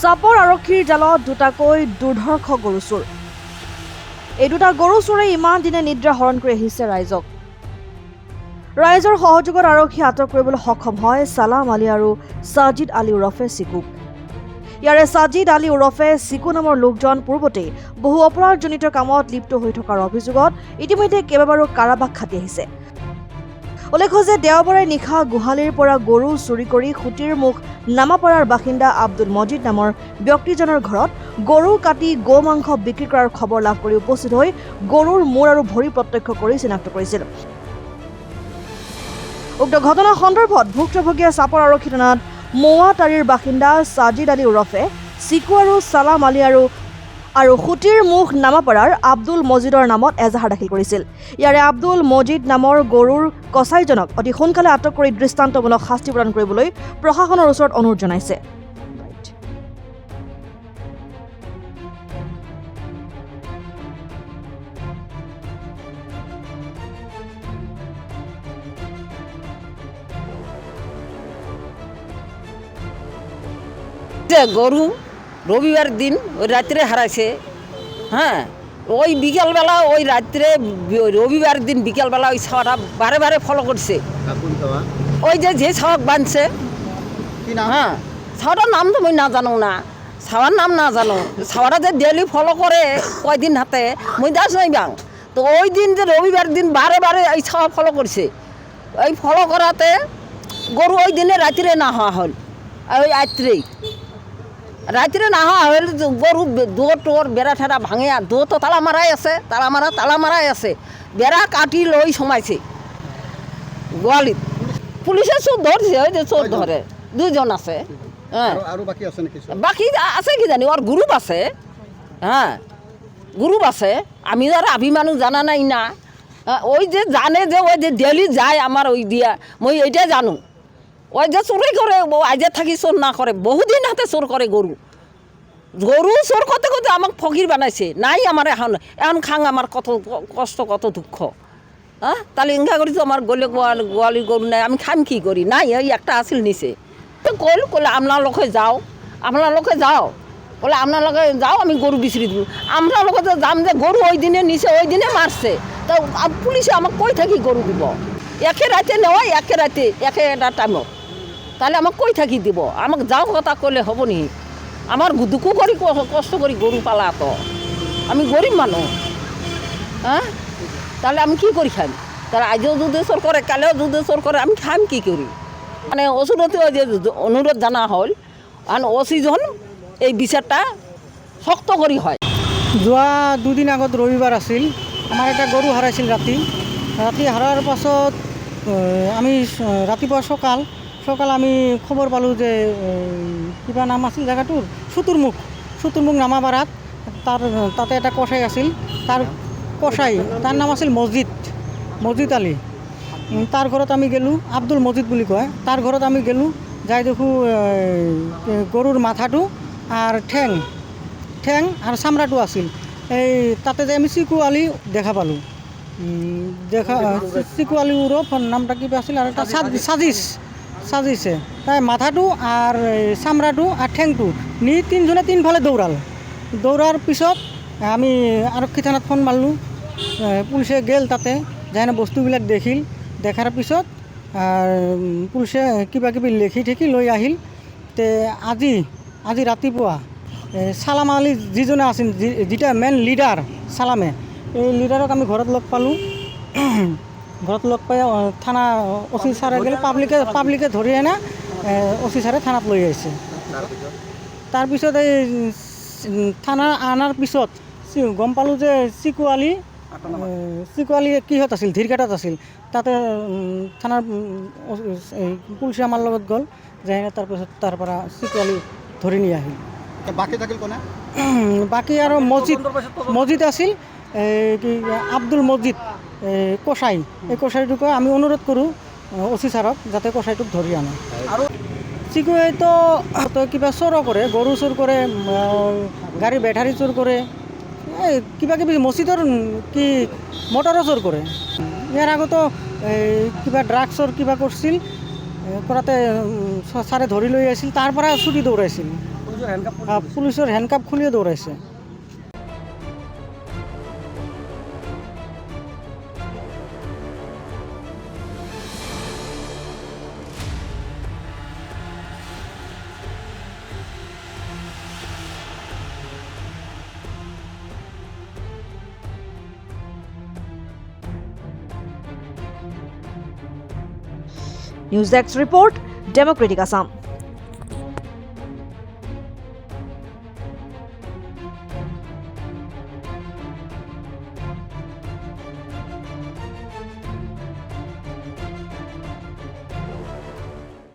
চাপৰ আৰক্ষীৰ জালত দুটাকৈ দুৰ্ধৰ্ষ গৰু চোৰ। এই দুটা গৰু চোৰে ইমান দিনে নিদ্ৰা হৰণ কৰি আহিছে ৰাইজক। ৰাইজৰ সহযোগত আৰক্ষী আটক কৰিবলৈ সক্ষম হয় ছালাম আলী আৰু ছাজিদ আলী ওৰফে চিকুক। ইয়াৰে ছাজিদ আলী ওৰফে চিকু নামৰ লোকজন পূৰ্বতেই বহু অপৰাধজনিত কামত লিপ্ত হৈ থকাৰ অভিযোগত ইতিমধ্যে কেইবাবাৰো কাৰাবাস খাটি আহিছে। উল্লেখ্য যে দেওবাৰে নিশা গোহালিৰ পৰা গৰু চুৰি কৰি খুটিৰ মুখ নামাপাৰাৰ বাসিন্দা আব্দুল মজিদ নামৰ ব্যক্তিজনৰ ঘৰত গৰু কাটি গো মাংস বিক্ৰী কৰাৰ খবৰ লাভ কৰি উপস্থিত হৈ গৰুৰ মূৰ আৰু ভৰি প্ৰত্যক্ষ কৰি চিনাক্ত কৰিছিল। উক্ত ঘটনা সন্দৰ্ভত ভুক্তভোগীয়ে চাপৰ আৰক্ষী থানাত মৌৱাতাৰীৰ বাসিন্দা ছাজিদ আলী ওৰফে চিকু আৰু ছালাম আলী আৰু খুটিৰ মুখ নামাপাৰাৰ আব্দুল মজিদৰ নামত এজাহাৰ দাখিল কৰিছিল। ইয়াৰে আব্দুল মজিদ নামৰ গৰুৰ কচাইজনক অতি সোনকালে আটক কৰি দৃষ্টান্তমূলক শাস্তি প্ৰদান কৰিবলৈ প্ৰশাসনৰ ওচৰত অনুৰোধ জনাইছে। গরু রবিবার দিন ওই রাত্রে হারাইছে। হ্যাঁ, ওই বিকেলবেলা ওই রাত্রে রবিবার দিন বিকেলবেলা ওই ছাওয়াটা বারে বারে ফলো করছে। ওই যে ছাওয়াক বাঁধছে, হ্যাঁ ছাওয়াটার নাম তো মই না জানো না, ছাওয়ার নাম না জানো। ছাওয়াটা যে ডেলি ফলো করে কয়দিন হাতে মই দাস নাই বাং। তো ওই দিন যে রবিবার দিন বারে বারে ওই ছাওয়া ফলো করছে। ওই ফলো করাতে গরু ওই দিনে রাত্রে না হওয়া হল। ওই রাত্রে না হওয়া হলে গরু দৌড় টোর বেড়া ঠেড়া ভাঙে, আর দৌড় তো তালা মারাই আছে। বেড়া কাটি লই সমাইছে গোয়ালিত। পুলিশে চোর ধরছে, ওই যে চোর ধরে দুজন আছে। হ্যাঁ, বাকি আছে কি জানি, ওর গ্রুপ আছে। হ্যাঁ, গ্রুপ আছে। আমি আর মানুষ জানা নাই না। ওই যে জানে যে ওই যে ডেলি যায় আমার ওই দিয়া, মই এইটাই জানো। ওই যে চোরই করে, আজে থাকি চোর না করে, বহুদিন হাতে চোর করে গরু চোর করতে করতে আমাক ফকির বানাইছে। নাই আমার এখন খাং আমার কত কষ্ট কত দুঃখ। হ্যাঁ, তাহলে ইঙ্গা করি তো আমার গলে গোয়ালি গরু নাই, আমি খাম কি করি? নাই, ওই একটা আসিল নিচে তো কলে আপনার লোকে যাও বলে আপনার লোকে যাও, আমি গরু বিচরি দিব। আমরা লোকে তো যাম যে গরু ওই দিনে নিচে ওই দিনে মারছে। তো পুলিশে আমাকে কই থাকি গরু দিব? একে রাতে নেওয়া, একে রাতে একে একটা টাইমত, তাহলে আমাকে কই থাকি দিব? আমাকে যাও কথা করলে হব নি? আমার দুঃখ করি কষ্ট করি গরু পালা, তো আমি গরিব মানুষ। হ্যাঁ, তাহলে আমি কি করি খাই? তাহলে আজও যদি চোর করে, কালেও যদি চোর করে, আমি খাম কি করি? মানে ওষুধতে যে অনুরোধ জানা হল, আর ওসিজন এই বিচারটা শক্ত করি হয়। যোৱা দুদিন আগত ৰবিবাৰ আছিল, আমাৰ এটা গৰু হাৰাইছিল। ৰাতি হাৰাৰ পাছত আমি ৰাতিপুৱা সকাল আমি খবৰ পালোঁ যে কিবা নাম আছিল জেগাটোৰ, চুতুৰমুখ নামাপাৰাত তাতে এটা কচাই আছিল। তাৰ নাম আছিল মজিদ আলী। তাৰ ঘৰত আমি গ'লোঁ, আব্দুল মজিদ বুলি কয়। তাৰ ঘৰত আমি গ'লোঁ, যাই দেখোঁ গৰুৰ মাথাটো আৰু ঠেং আৰু চামৰাটো আছিল। এই তাতে যে আমি চিকু আলী দেখা পালোঁ। চিকু আলী ওরফ নামটা কিবা আছিল, আৰু এটা সাজিছে। তাই মাথাটো আৰ চামড়াটো আৰ ঠেংটো নি তিনজনে তিনফালে দৌড়াৰ পিছত আমি আৰক্ষী থানাত ফোন মাৰলোঁ। পুলিচে গেল তাতে, যাই বস্তুবিলাক দেখাৰ পিছত পুলিচে কিবা কিবি লেখি লৈ আহিল। তে আজি ৰাতিপুৱা ছালাম আলী যিজনে আছিল, যিটা মেইন লিডাৰ ছালামে, এই লিডাৰক আমি ঘৰত লগ পালোঁ। ঘৰত লগ পাই থানা অচি ছাৰে গ'লে, পাব্লিকে ধৰি আনে অচি ছাৰে থানাত লৈ আহিছে। তাৰপিছত এই থানা অনাৰ পিছত গম পালোঁ যে চিকু আলী কিহত আছিল, ধীৰকেটাত আছিল। তাতে থানাৰ পুলিচে আমাৰ লগত গ'ল, যাই তাৰপিছত তাৰ পৰা চিকু আলী ধৰি নি আহিল। বাকী আৰু মজিদ আছিল, কি আব্দুল মজিদ কচাই। এই কচাইটোকে আমি অনুৰোধ কৰোঁ অচি ছাৰক যাতে কচাইটোক ধৰি আনে। আৰু চিকুৱেতো কিবা চোৰো কৰে, গৰু চোৰ কৰে, গাড়ী বেটাৰী চোৰ কৰে, কিবা কিবি মছজিদৰ কি মটৰো চোৰ কৰে। ইয়াৰ আগতো কিবা ড্ৰাগছৰ কিবা কৰিছিল, কৰাতে ছাৰে ধৰি লৈ আহিছিল, তাৰ পৰা চুৰি দৌৰাইছিল। পুলিচৰ হেণ্ডকাপ খুলিয়ে দৌৰাইছে। News desk report, democratic Assam.